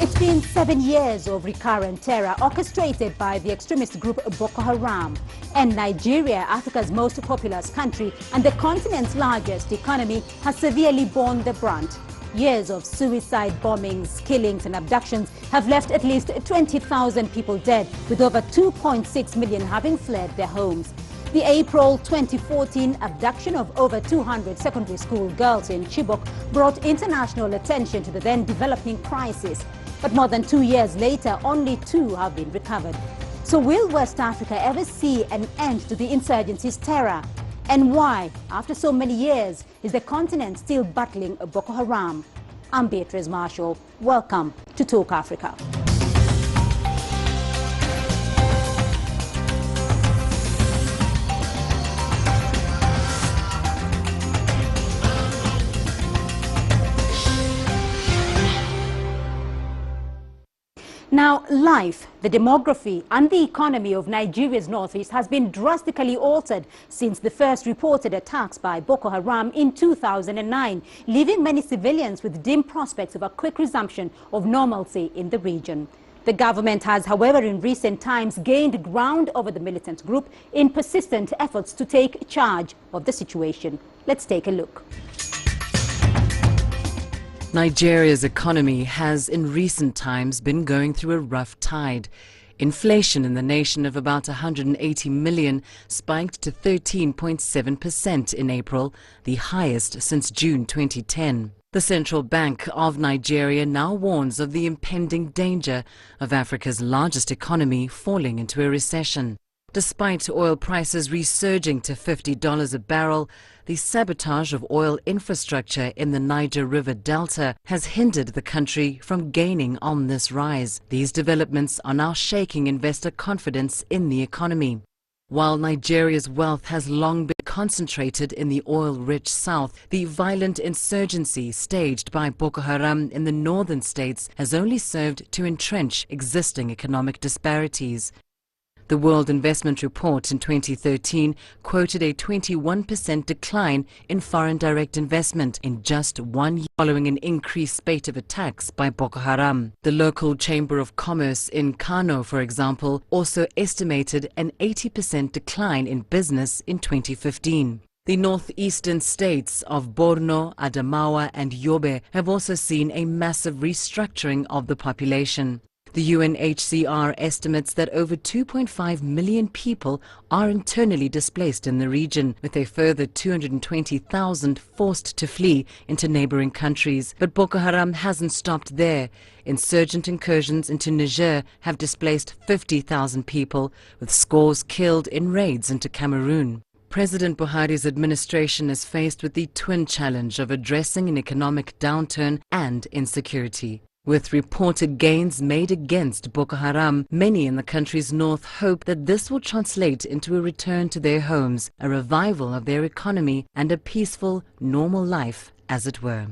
It's been 7 years of recurrent terror orchestrated by the extremist group Boko Haram. And Nigeria, Africa's most populous country and the continent's largest economy, has severely borne the brunt. Years of suicide bombings, killings and abductions have left at least 20,000 people dead, with over 2.6 million having fled their homes. The April 2014 abduction of over 200 secondary school girls in Chibok brought international attention to the then developing crisis. But more than 2 years later, only 2 have been recovered. So will West Africa ever see an end to the insurgency's terror? And why, after so many years, is the continent still battling Boko Haram? I'm Beatrice Marshall. Welcome to Talk Africa. Now, life, the demography and the economy of Nigeria's northeast has been drastically altered since the first reported attacks by Boko Haram in 2009, leaving many civilians with dim prospects of a quick resumption of normalcy in the region. The government has, however, in recent times gained ground over the militant group in persistent efforts to take charge of the situation. Let's take a look. Nigeria's economy has in recent times been going through a rough tide. Inflation in the nation of about 180 million spiked to 13.7% in April, the highest since June 2010. The Central Bank of Nigeria now warns of the impending danger of Africa's largest economy falling into a recession. Despite oil prices resurging to $50 a barrel, the sabotage of oil infrastructure in the Niger River Delta has hindered the country from gaining on this rise. These developments are now shaking investor confidence in the economy. While Nigeria's wealth has long been concentrated in the oil-rich south, the violent insurgency staged by Boko Haram in the northern states has only served to entrench existing economic disparities. The World Investment Report in 2013 quoted a 21% decline in foreign direct investment in just 1 year following an increased spate of attacks by Boko Haram. The local Chamber of Commerce in Kano, for example, also estimated an 80% decline in business in 2015. The northeastern states of Borno, Adamawa and Yobe have also seen a massive restructuring of the population. The UNHCR estimates that over 2.5 million people are internally displaced in the region, with a further 220,000 forced to flee into neighboring countries. But Boko Haram hasn't stopped there. Insurgent incursions into Niger have displaced 50,000 people, with scores killed in raids into Cameroon. President Buhari's administration is faced with the twin challenge of addressing an economic downturn and insecurity. With reported gains made against Boko Haram, many in the country's north hope that this will translate into a return to their homes, a revival of their economy, and a peaceful, normal life, as it were.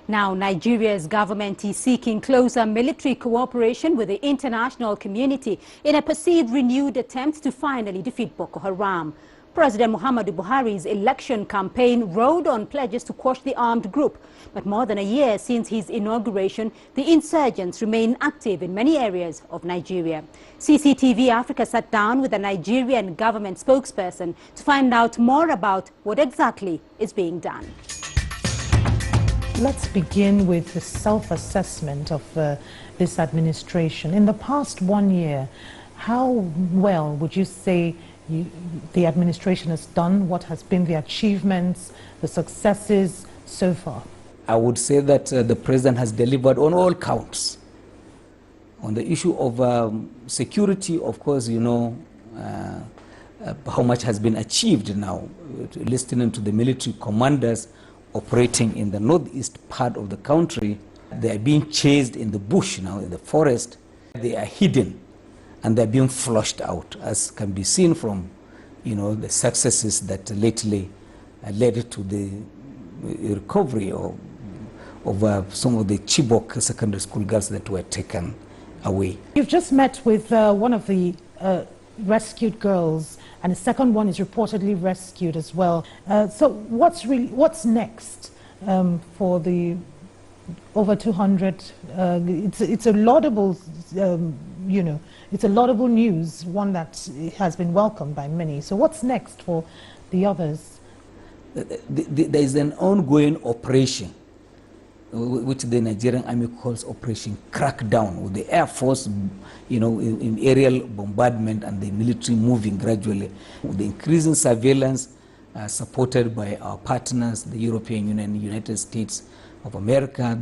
Now, Nigeria's government is seeking closer military cooperation with the international community in a perceived renewed attempt to finally defeat Boko Haram. President Muhammadu Buhari's election campaign rode on pledges to quash the armed group. But more than a year since his inauguration, the insurgents remain active in many areas of Nigeria. CCTV Africa sat down with a Nigerian government spokesperson to find out more about what exactly is being done. Let's begin with the self-assessment of this administration. In the past 1 year, how well would you say the administration has done? What has been the achievements, the successes so far? I would say that the president has delivered on all counts. On the issue of security, of course, you know how much has been achieved now. Listening to the military commanders operating in the northeast part of the country, they are being chased in the bush now, in the forest. They are hidden and they're being flushed out, as can be seen from, you know, the successes that lately led to the recovery of some of the Chibok secondary school girls that were taken away. You've just met with one of the rescued girls and the second one is reportedly rescued as well. So what's next for the over 200? It's a laudable, it's a laudable news, one that has been welcomed by many. So what's next for the others? There is an ongoing operation which the Nigerian Army calls Operation Crackdown, with the Air Force, in aerial bombardment and the military moving gradually. With the increasing surveillance supported by our partners, the European Union, the United States of America,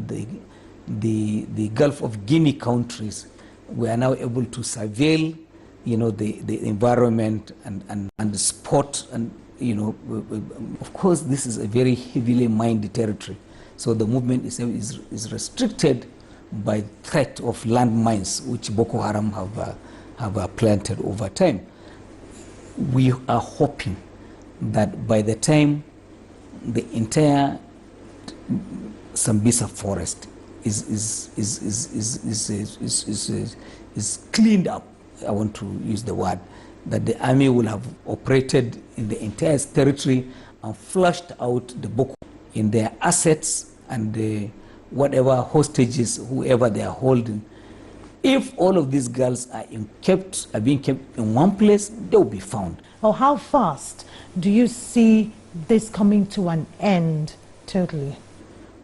the Gulf of Guinea countries, we are now able to surveil, the environment and spot, and of course this is a very heavily mined territory. So the movement is restricted by threat of landmines, which Boko Haram have planted over time. We are hoping that by the time the entire Sambisa forest is cleaned up, I want to use the word, that the army will have operated in the entire territory and flushed out the Boko in their assets and whatever hostages, whoever they are holding. If all of these girls are being kept in one place, they will be found. Well, how fast do you see this coming to an end totally?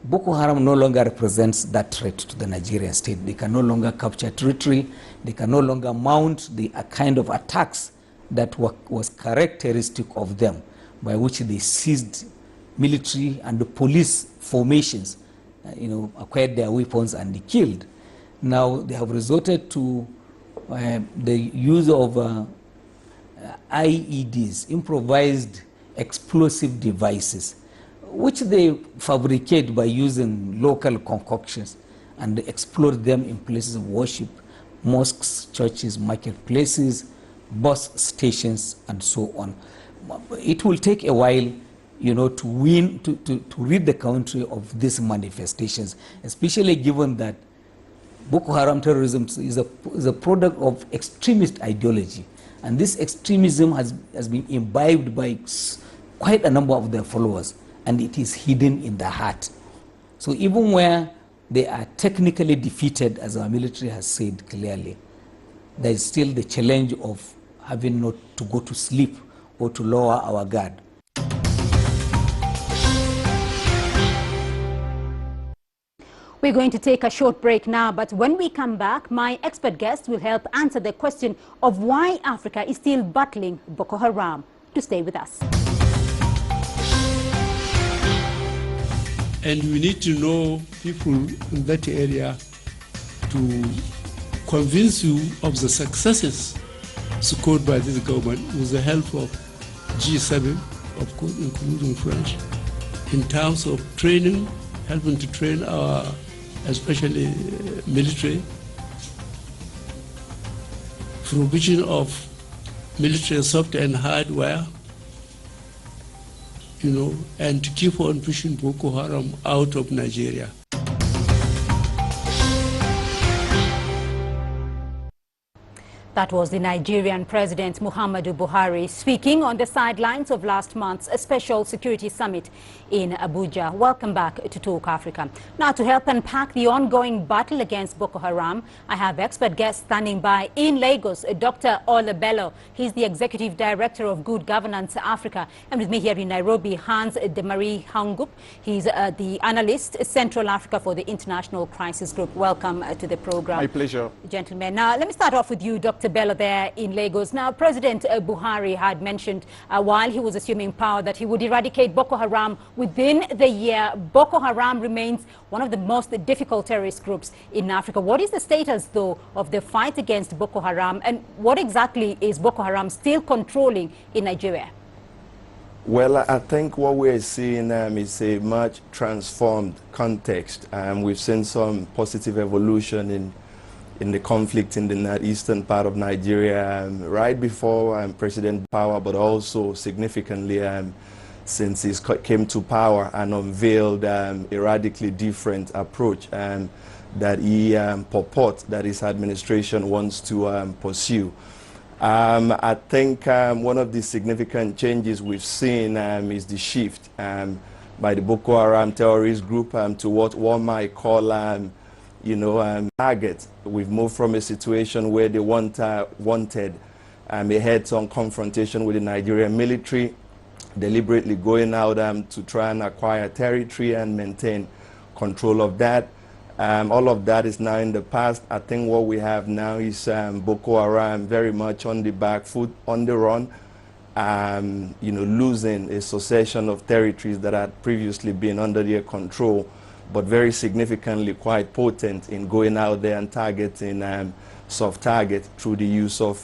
Boko Haram no longer represents that threat to the Nigerian state. They can no longer capture territory. They can no longer mount the kind of attacks that was characteristic of them, by which they seized military and the police formations, acquired their weapons and they killed. Now they have resorted to the use of IEDs, improvised explosive devices, which they fabricate by using local concoctions, and they explode them in places of worship, mosques, churches, marketplaces, bus stations, and so on. It will take a while, to rid the country of these manifestations, especially given that Boko Haram terrorism is a product of extremist ideology, and this extremism has been imbibed by quite a number of their followers, and it is hidden in the heart. So even where they are technically defeated, as our military has said clearly, there is still the challenge of having not to go to sleep or to lower our guard. We're going to take a short break now, but when we come back, my expert guest will help answer the question of why Africa is still battling Boko Haram. To stay with us. And we need to know people in that area to convince you of the successes scored by this government with the help of G7, of course, including France, in terms of training, helping to train our, especially military, provision of military software and hardware, and to keep on pushing Boko Haram out of Nigeria. That was the Nigerian President Muhammadu Buhari speaking on the sidelines of last month's special security summit in Abuja. Welcome back to Talk Africa. Now, to help unpack the ongoing battle against Boko Haram, I have expert guests standing by in Lagos, Dr. Ola Bello. He's the Executive Director of Good Governance Africa. And with me here in Nairobi, Hans Demarie Hangup. He's the Analyst, Central Africa for the International Crisis Group. Welcome to the program. My pleasure. Gentlemen. Now, let me start off with you, Dr. Bello, there in Lagos. Now, President Buhari had mentioned while he was assuming power that he would eradicate Boko Haram within the year. Boko Haram remains one of the most difficult terrorist groups in Africa. What is the status, though, of the fight against Boko Haram, and what exactly is Boko Haram still controlling in Nigeria? Well, I think what we're seeing is a much transformed context. We've seen some positive evolution in the conflict in the northeastern part of Nigeria right before President power, but also significantly since he came to power and unveiled a radically different approach that he purports that his administration wants to pursue. I think one of the significant changes we've seen is the shift by the Boko Haram terrorist group to what one might call, target. We've moved from a situation where they wanted a head-on confrontation with the Nigerian military, deliberately going out to try and acquire territory and maintain control of that. All of that is now in the past. I think what we have now is Boko Haram very much on the back foot, on the run, losing a succession of territories that had previously been under their control, but very significantly quite potent in going out there and targeting soft target through the use of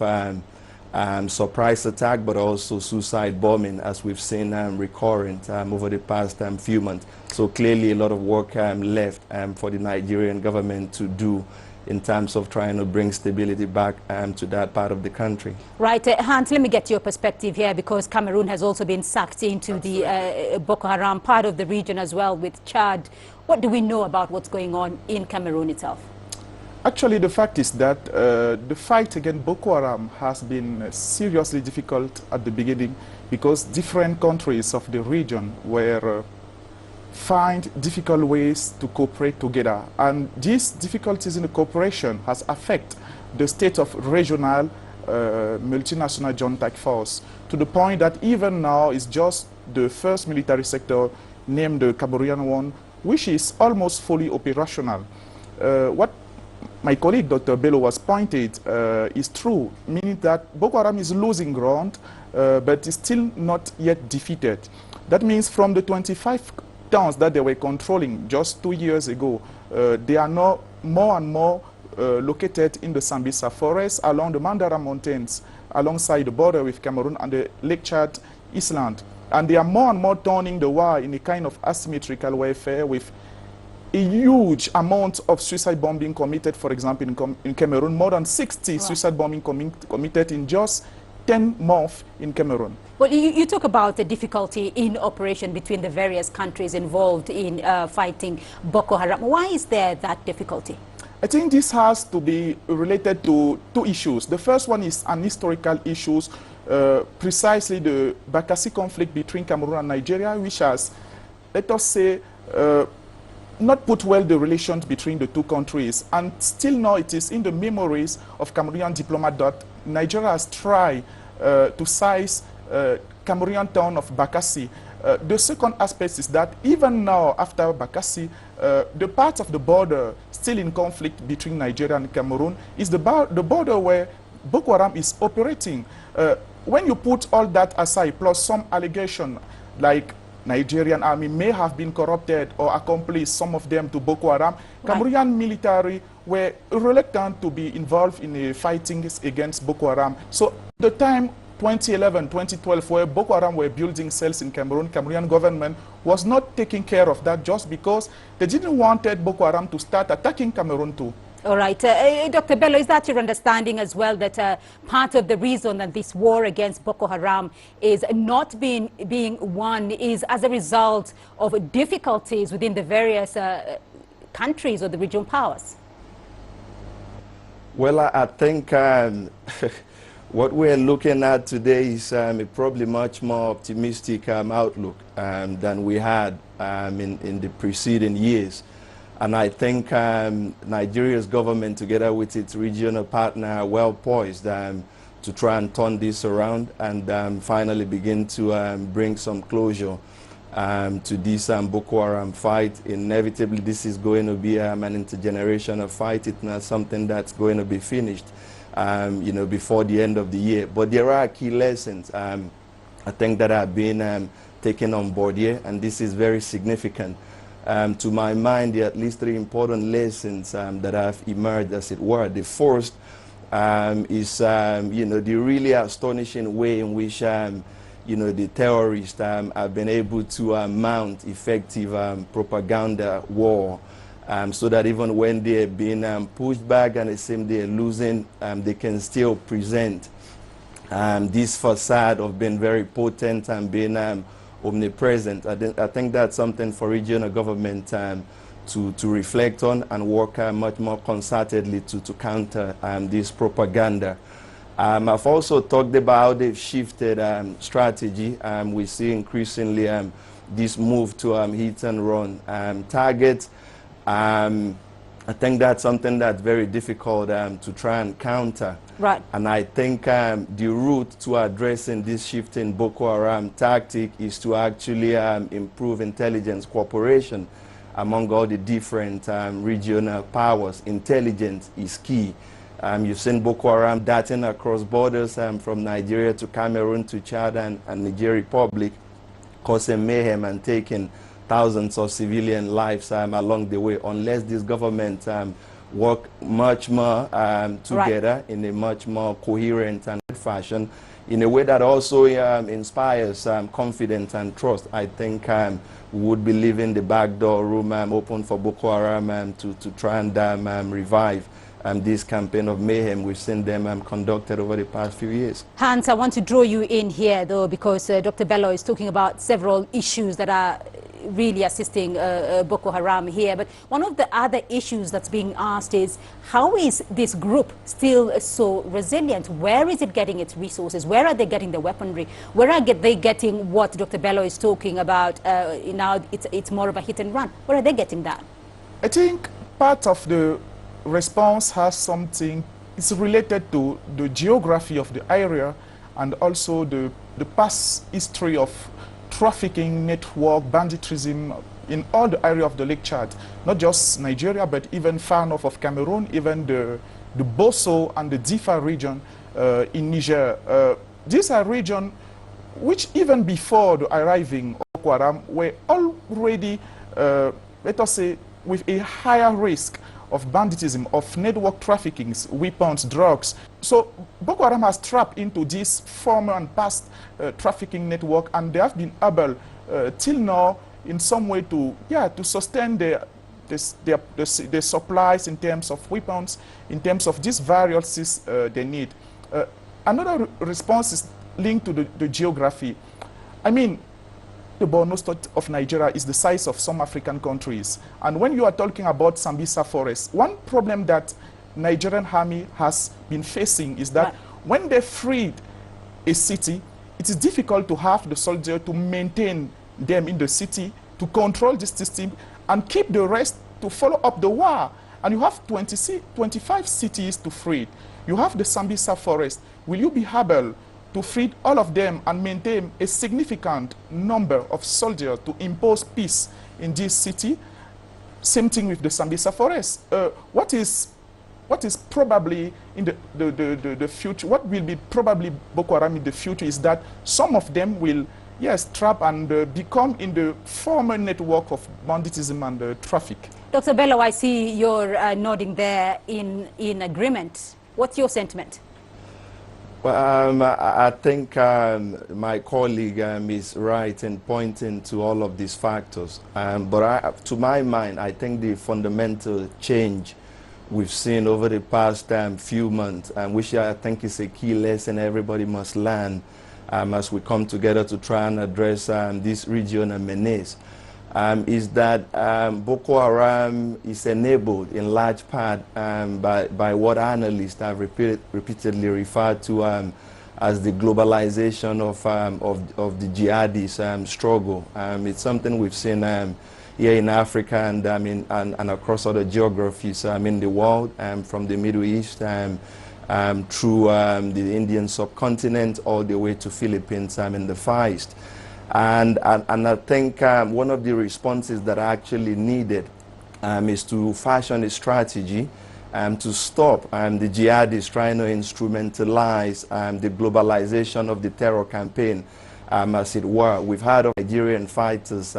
surprise attack, but also suicide bombing, as we've seen recurrent over the past few months. So clearly a lot of work left for the Nigerian government to do in terms of trying to bring stability back to that part of the country. Right. Hans, let me get your perspective here, because Cameroon has also been sucked into the Boko Haram part of the region as well with Chad. What do we know about what's going on in Cameroon itself? Actually, the fact is that the fight against Boko Haram has been seriously difficult at the beginning, because different countries of the region were find difficult ways to cooperate together. And these difficulties in the cooperation has affected the state of regional multinational joint task force, to the point that even now it's just the first military sector, named the Cameroonian one, which is almost fully operational. What my colleague Dr. Bello was pointed is true, meaning that Boko Haram is losing ground, but is still not yet defeated. That means from the 25 towns that they were controlling just 2 years ago, they are now more and more located in the Sambisa forest, along the Mandara Mountains, alongside the border with Cameroon and the Lake Chad Island. And they are more and more turning the war in a kind of asymmetrical warfare, with a huge amount of suicide bombing committed, for example, in Cameroon. More than 60 suicide bombing committed in just 10 months in Cameroon. Well, you talk about the difficulty in operation between the various countries involved in fighting Boko Haram. Why is there that difficulty? I think this has to be related to two issues. The first one is an historical issue, precisely the Bakassi conflict between Cameroon and Nigeria, which has, let us say, not put well the relations between the two countries. And still now it is in the memories of Cameroonian diplomats that Nigeria has tried to seize Cameroonian town of Bakassi. The second aspect is that even now, after Bakassi, the part of the border still in conflict between Nigeria and Cameroon is the border where Boko Haram is operating. When you put all that aside, plus some allegation like Nigerian army may have been corrupted or accomplice some of them to Boko Haram, Cameroonian military were reluctant to be involved in the fighting against Boko Haram. So the time 2011, 2012, where Boko Haram were building cells in Cameroon, Cameroonian government was not taking care of that, just because they didn't want Boko Haram to start attacking Cameroon too. All right. Dr. Bello, is that your understanding as well, that part of the reason that this war against Boko Haram is not being won is as a result of difficulties within the various countries or the regional powers? Well, I think what we're looking at today is a probably much more optimistic outlook than we had in the preceding years. And I think Nigeria's government, together with its regional partner, are well poised to try and turn this around and finally begin to bring some closure to this Boko Haram fight. Inevitably, this is going to be an intergenerational fight. It's not something that's going to be finished, before the end of the year. But there are key lessons, I think, that have been taken on board here, and this is very significant. To my mind, there are at least 3 important lessons that have emerged, as it were. The first is, the really astonishing way in which, the terrorists have been able to mount effective propaganda war, so that even when they're being pushed back and it seems they're losing, they can still present this facade of being very potent and being omnipresent. I think that's something for regional government to reflect on and work much more concertedly to counter this propaganda. I've also talked about how they've shifted strategy. We see increasingly this move to hit and run targets. I think that's something that's very difficult to try and counter. Right. And I think the route to addressing this shift in Boko Haram tactic is to actually improve intelligence cooperation among all the different regional powers. Intelligence is key. You've seen Boko Haram darting across borders from Nigeria to Cameroon to Chad and Niger Republic, causing mayhem and taking thousands of civilian lives along the way, unless this government work much more together in a much more coherent and fashion, in a way that also inspires confidence and trust. I think we would be leaving the back door room open for Boko Haram to try and revive this campaign of mayhem we've seen them conducted over the past few years. Hans, I want to draw you in here, though, because Dr. Bello is talking about several issues that are really assisting Boko Haram here. But one of the other issues that's being asked is, how is this group still so resilient? Where is it getting its resources? Where are they getting the weaponry? Where are they getting what Dr. Bello is talking about? Now it's more of a hit and run. Where are they getting that? I think part of the response has something, it's related to the geography of the area and also the past history of trafficking network, banditrism in all the area of the Lake Chad, not just Nigeria, but even far north of Cameroon, even the Boso and the Difa region in Niger. These are regions which even before the arriving of Boko Haram were already, let us say, with a higher risk of banditism, of network trafficking, weapons, drugs. So Boko Haram has trapped into this former and past trafficking network, and they have been able till now in some way to sustain their supplies in terms of weapons, in terms of these variances they need. Another response is linked to the geography. I mean, the Borno State of Nigeria is the size of some African countries. And when you are talking about Sambisa Forest, one problem that Nigerian army has been facing is that when they freed a city, it is difficult to have the soldier to maintain them in the city, to control this system, and keep the rest to follow up the war. And you have 25 cities to free. You have the Sambisa Forest. Will you be able to free all of them and maintain a significant number of soldiers to impose peace in this city? Same thing with the Sambisa Forest. What is probably in the future, what will be probably Boko Haram in the future is that some of them will, yes, trap and become in the former network of banditism and traffic. Dr. Bello, I see you're nodding there in agreement. What's your sentiment? Well, I think my colleague is right in pointing to all of these factors. But to my mind, I think the fundamental change we've seen over the past few months, which I think is a key lesson everybody must learn as we come together to try and address this regional menace, is that Boko Haram is enabled in large part by what analysts have repeatedly referred to as the globalization of the jihadist struggle. It's something we've seen here in Africa and and across other geographies in the world, from the Middle East through the Indian subcontinent all the way to Philippines in the Far East. And I think one of the responses that are actually needed is to fashion a strategy to stop the jihadists trying to instrumentalize the globalization of the terror campaign, as it were. We've heard of Nigerian fighters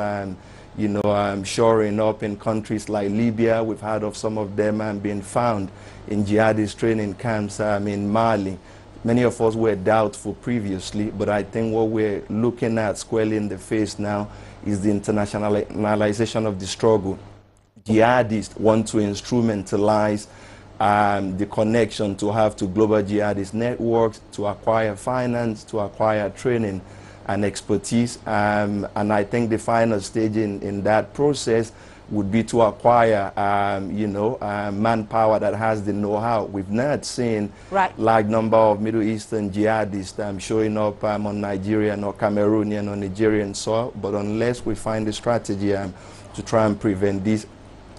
shoring up in countries like Libya. We've heard of some of them being found in jihadist training camps in Mali. Many of us were doubtful previously, but I think what we're looking at squarely in the face now is the internationalization of the struggle. Jihadists want to instrumentalize the connection to have to global jihadist networks, to acquire finance, to acquire training, and expertise. And I think the final stage in that process would be to acquire, manpower that has the know-how. We've not seen large number of Middle Eastern jihadists showing up on Nigerian or Cameroonian or Nigerian soil, but unless we find a strategy to try and prevent this,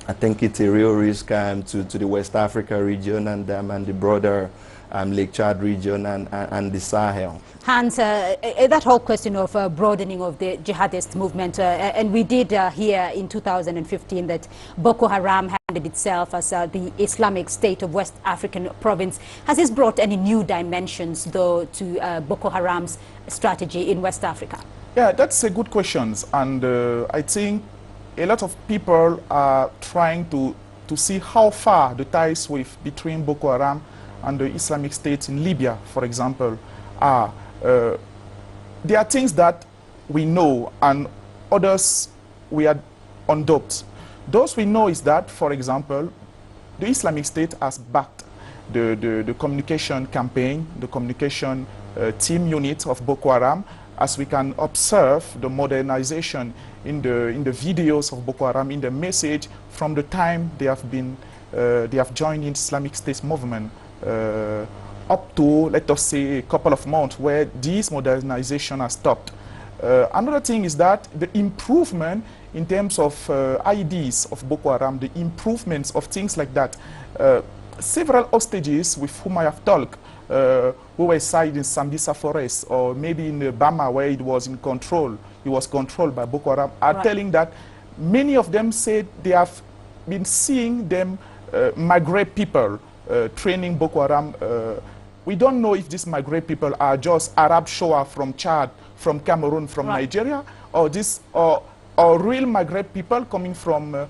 I think it's a real risk to the West Africa region and the broader Lake Chad region and the Sahel. Hans, that whole question of broadening of the jihadist movement, and we did hear in 2015 that Boko Haram handed itself as the Islamic State of West African province. Has this brought any new dimensions, though, to Boko Haram's strategy in West Africa? Yeah, that's a good question, and I think a lot of people are trying to see how far the ties between Boko Haram and the Islamic State in Libya, for example, are. There are things that we know and others we are on doubt. Those we know is that, for example, the Islamic State has backed the communication campaign, the communication team unit of Boko Haram, as we can observe the modernization in the videos of Boko Haram, in the message from the time they have joined the Islamic State movement. Up to, let us say, a couple of months where this modernization has stopped. Another thing is that the improvement in terms of IDs of Boko Haram, the improvements of things like that. Several hostages with whom I have talked, who were sighted in Sambisa Forest or maybe in Bama where it was in control, it was controlled by Boko Haram, are telling that many of them said they have been seeing them migrate people, training Boko Haram. We don't know if these migrant people are just Arab Shoa from Chad, from Cameroon, from Nigeria, or real migrant people coming from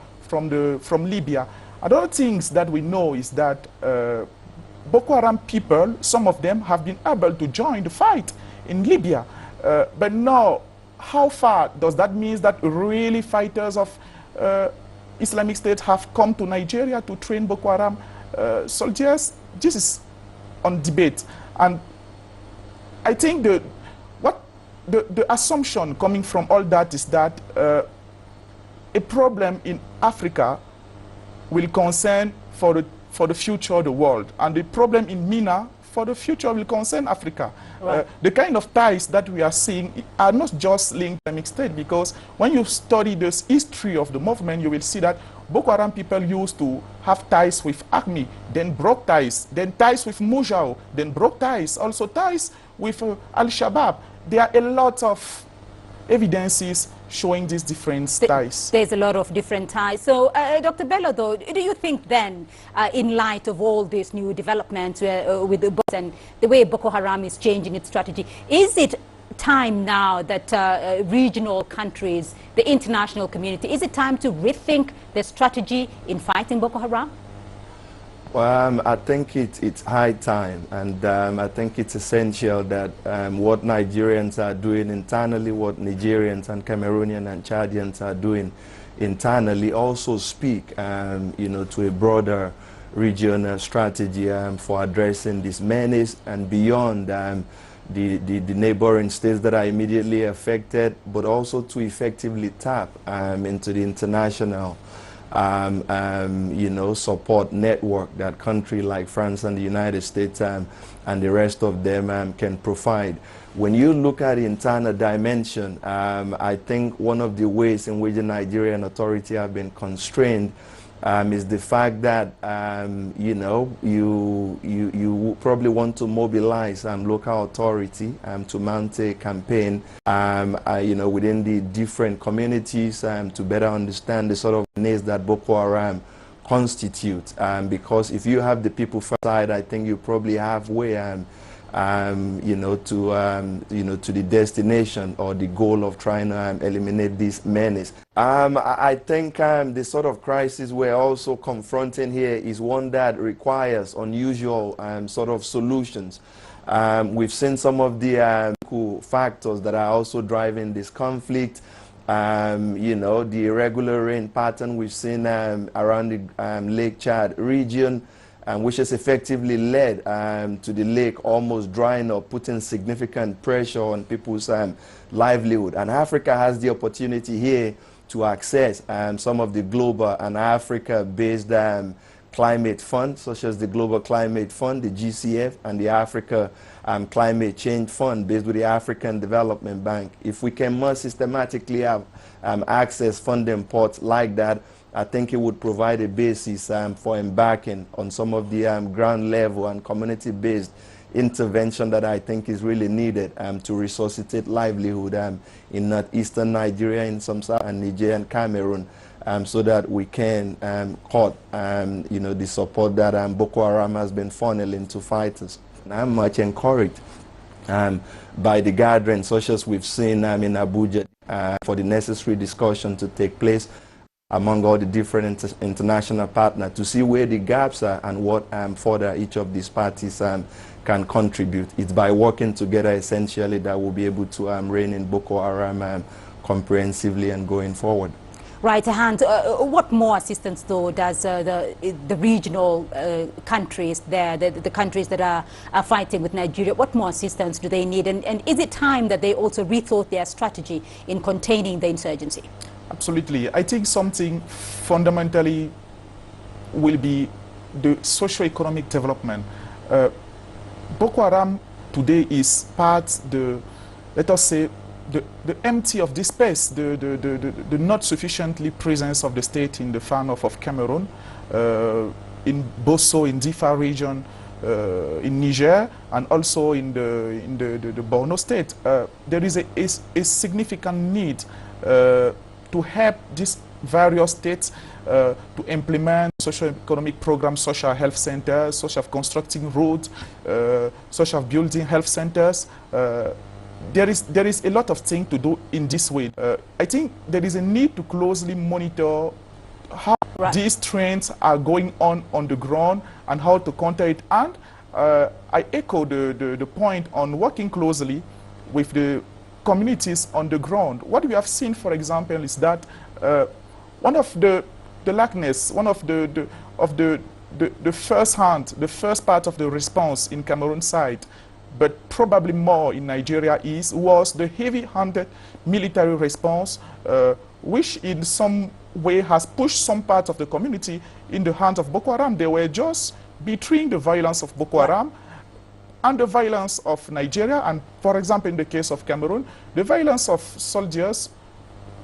Libya. Other things that we know is that Boko Haram people, some of them have been able to join the fight in Libya. But now, how far does that mean that really fighters of Islamic State have come to Nigeria to train Boko Haram soldiers? This is on debate, and I think the assumption coming from all that is that a problem in Africa will concern for the future of the world, and the problem in MENA for the future will concern Africa. The kind of ties that we are seeing are not just linked to Islamic State, because when you study the history of the movement, you will see that Boko Haram people used to have ties with ACMI, then broke ties, then ties with Mujao, then broke ties, also ties with Al-Shabaab. There are a lot of evidences showing these different ties. There's a lot of different ties. So, Dr. Bello, though, do you think then, in light of all these new developments with the and the way Boko Haram is changing its strategy, is it time now that regional countries, the international community, is it time to rethink their strategy in fighting Boko Haram? Well, I think it's high time, and I think it's essential that what Nigerians are doing internally, what Nigerians and Cameroonian and Chadians are doing internally also speak, to a broader regional strategy for addressing this menace and beyond the neighboring states that are immediately affected, but also to effectively tap into the international support network that countries like France and the United States and the rest of them can provide. When you look at the internal dimension, I think one of the ways in which the Nigerian authority have been constrained is the fact that you probably want to mobilize local authority to mount a campaign within the different communities to better understand the sort of needs that Boko Haram constitute. Because if you have the people first side, I think you probably halfway to the destination or the goal of trying to eliminate this menace. I think the sort of crisis we're also confronting here is one that requires unusual sort of solutions. We've seen some of the factors that are also driving this conflict. The irregular rain pattern we've seen around the Lake Chad region. which has effectively led to the lake almost drying up, putting significant pressure on people's livelihood. And Africa has the opportunity here to access some of the global and Africa-based climate funds, such as the Global Climate Fund, the GCF, and the Africa Climate Change Fund based with the African Development Bank. If we can more systematically have access funding ports like that, I think it would provide a basis for embarking on some of the ground level and community-based intervention that I think is really needed to resuscitate livelihood in northeastern Nigeria, in some south and Niger and Cameroon, so that we can cut the support that Boko Haram has been funneling to fighters. And I'm much encouraged by the gathering such as we've seen in Abuja for the necessary discussion to take place among all the different international partners to see where the gaps are and what further each of these parties can contribute. It's by working together essentially that we'll be able to rein in Boko Haram comprehensively and going forward. Right, and what more assistance, though, does the regional countries there, the countries that are fighting with Nigeria, what more assistance do they need? And is it time that they also rethought their strategy in containing the insurgency? Absolutely. I think something fundamentally will be the socio-economic development. Boko Haram today is part, let us say, the empty of this space, the not sufficiently presence of the state in the far north of Cameroon, in Bosso, in Difa region, in Niger, and also in the Borno state. There is a significant need to help these various states to implement socio-economic programs, such as health centers, such as constructing roads, such as building health centers. There is a lot of things to do in this way. I think there is a need to closely monitor how these trends are going on the ground and how to counter it. And I echo the point on working closely with the communities on the ground. What we have seen, for example, is that one of the lackness, one of the first part of the response in Cameroon side, but probably more in Nigeria, was the heavy-handed military response, which in some way has pushed some part of the community in the hands of Boko Haram. They were just between the violence of Boko Haram and the violence of Nigeria, and for example, in the case of Cameroon, the violence of soldiers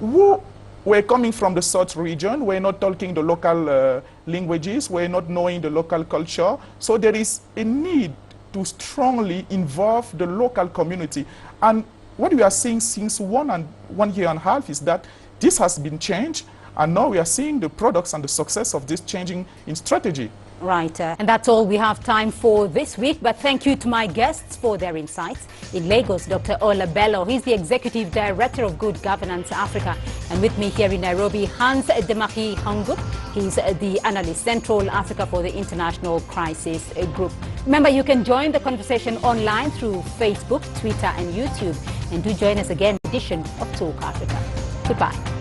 who were coming from the South region, were not talking the local languages, were not knowing the local culture. So there is a need to strongly involve the local community. And what we are seeing since 1 year and a half is that this has been changed, and now we are seeing the products and the success of this changing in strategy. Right, and that's all we have time for this week, but thank you to my guests for their insights. In Lagos, Dr. Ola Bello, he's the Executive Director of Good Governance Africa, and with me here in Nairobi, Hans Demahi Hangup, he's the Analyst Central Africa for the International Crisis Group. Remember, you can join the conversation online through Facebook, Twitter and YouTube, and do join us again in the edition of Talk Africa. Goodbye.